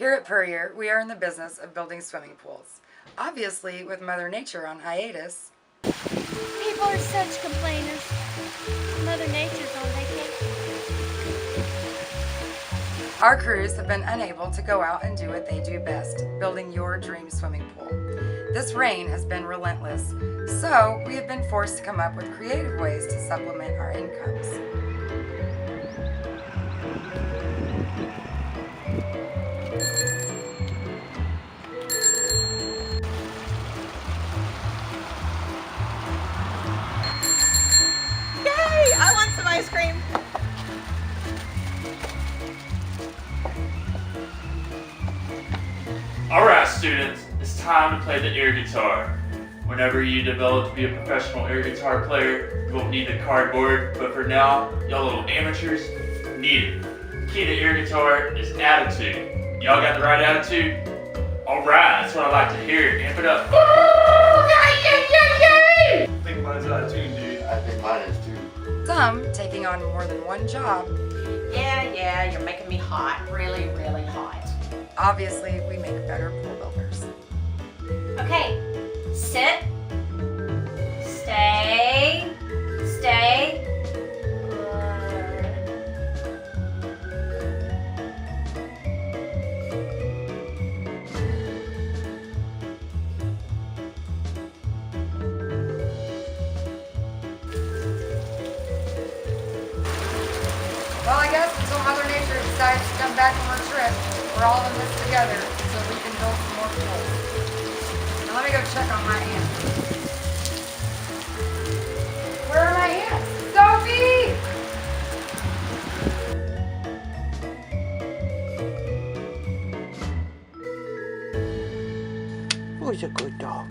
Here at Puryear, we are in the business of building swimming pools. Obviously, with Mother Nature on hiatus, People are such complainers. Mother Nature's on vacation. our crews have been unable to go out and do what they do best, building your dream swimming pool. This rain has been relentless, so we have been forced to come up with creative ways to supplement our incomes. Yay! I want some ice cream. Alright students, it's time to play the air guitar. Whenever you develop to be a professional air guitar player, you won't need the cardboard, but for now, y'all little amateurs need it. The key to air guitar is attitude. Y'all got the right attitude? Alright, that's what I like to hear. Amp it up. I think mine's attitude, dude. I think mine is too. Some taking on more than one job. Yeah, you're making me hot. Really, really hot. Obviously, we make better pool builders. Okay, sit, stay. Well, I guess until Mother Nature decides to come back from her trip, we're all in this together so we can build some more pools. Now let me go check on my ants. Where are my ants? Sophie! Who's a good dog?